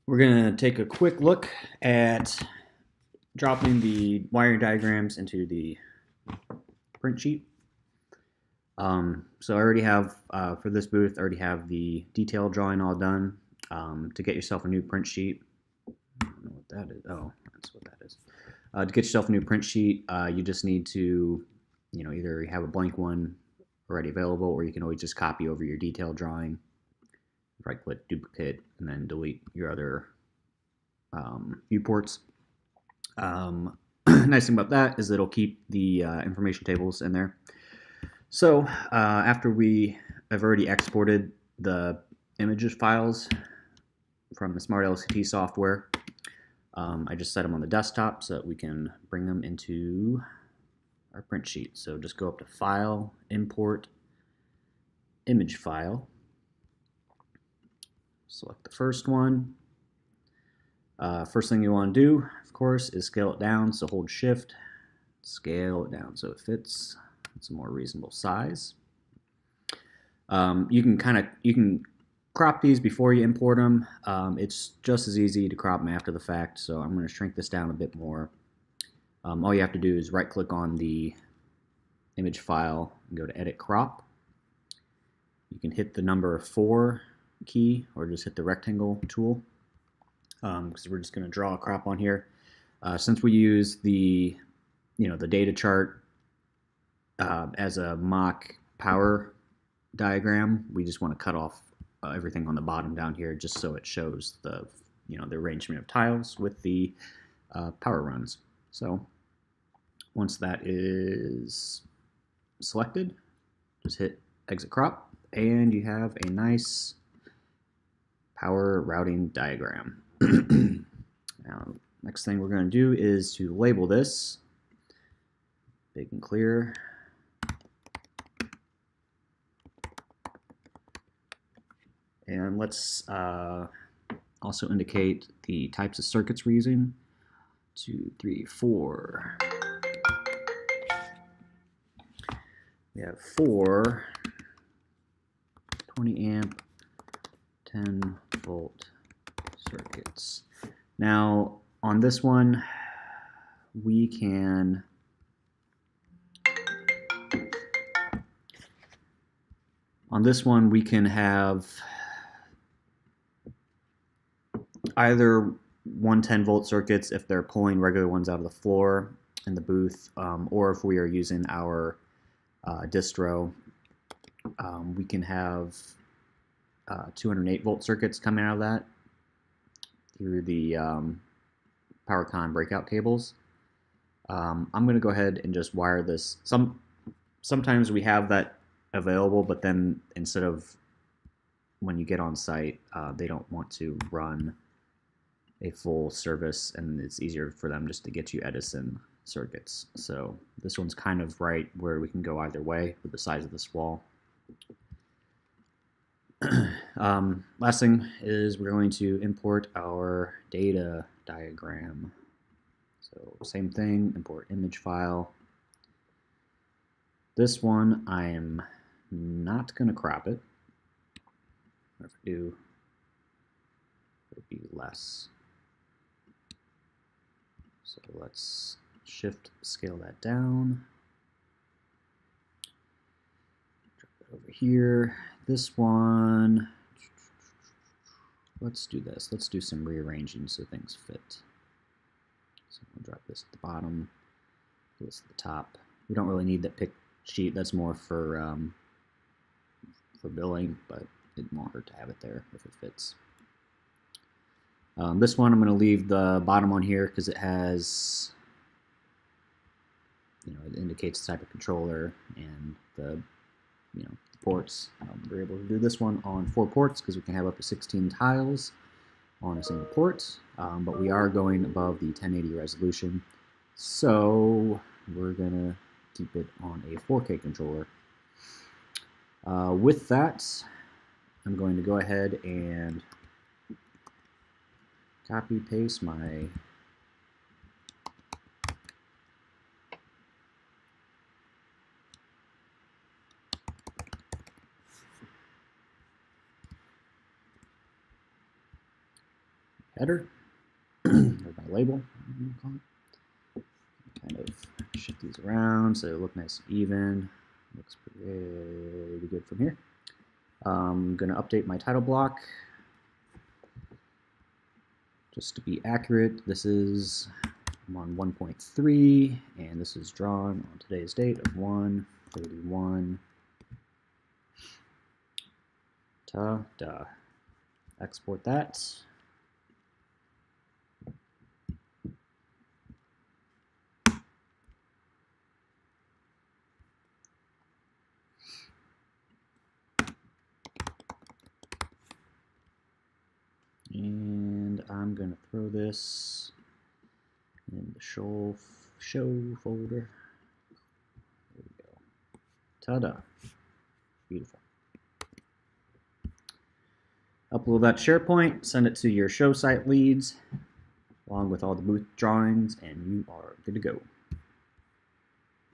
We're going to take a quick look at dropping the wiring diagrams into the print sheet. So I already have, for this booth, I already have the detail drawing all done. To get yourself a new print sheet, I don't know what that is. Oh, that's what that is. To get yourself a new print sheet, you just need to, either have a blank one already available, or you can always just copy over your detail drawing, right-click, duplicate, and then delete your other viewports. Nice thing about that is it'll keep the information tables in there. So after we have already exported the images files from the Smart LCT software, I just set them on the desktop so that we can bring them into our print sheet. So just go up to File, Import, Image File. Select the first one. First thing you want to do, of course, is scale it down. So hold Shift, scale it down so it fits. It's a more reasonable size. You can crop these before you import them. It's just as easy to crop them after the fact. So I'm going to shrink this down a bit more. All you have to do is right-click on the image file and go to Edit Crop. You can hit the number 4 key or just hit the rectangle tool. Because we're just going to draw a crop on here. Since we use the data chart as a mock power diagram, we just want to cut off everything on the bottom down here just so it shows the the arrangement of tiles with the power runs. So once that is selected, just hit Exit Crop, and you have a nice power routing diagram. Now, next thing we're going to do is to label this big and clear. And let's also indicate the types of circuits we're using. 2, 3, 4. We have 4 20 amp, 10 volt circuits. Now, on this one, we can have either 110 volt circuits if they're pulling regular ones out of the floor in the booth, or if we are using our distro, we can have 208 volt circuits coming out of that through the PowerCon breakout cables. I'm going to go ahead and just wire this. Sometimes we have that available, but then instead of when you get on site, they don't want to run a full service, and it's easier for them just to get you Edison circuits. So this one's kind of right where we can go either way with the size of this wall. Last thing is we're going to import our data diagram. So same thing, import image file. This one I am not going to crop it. If I do, it'll be less. So let's shift scale that down. Drop it over here. This one, let's do this. Let's do some rearranging so things fit. So we'll drop this at the bottom, this at the top. We don't really need that pick sheet. That's more for billing, but it won't hurt to have it there if it fits. This one I'm going to leave the bottom on here because it has, it indicates the type of controller and the, the ports. We're able to do this one on 4 ports because we can have up to 16 tiles on a single port, but we are going above the 1080 resolution, so we're going to keep it on a 4K controller. With that, I'm going to go ahead and copy paste my header, or my label. Kind of shift these around so they look nice and even. Looks pretty good from here. I'm going to update my title block. Just to be accurate, this is, I'm on 1.3, and this is drawn on today's date of 1/31. Ta-da. Export that. And I'm going to throw this in the show folder. There we go. Ta-da. Beautiful. Upload that to SharePoint, send it to your show site leads, along with all the booth drawings, and you are good to go.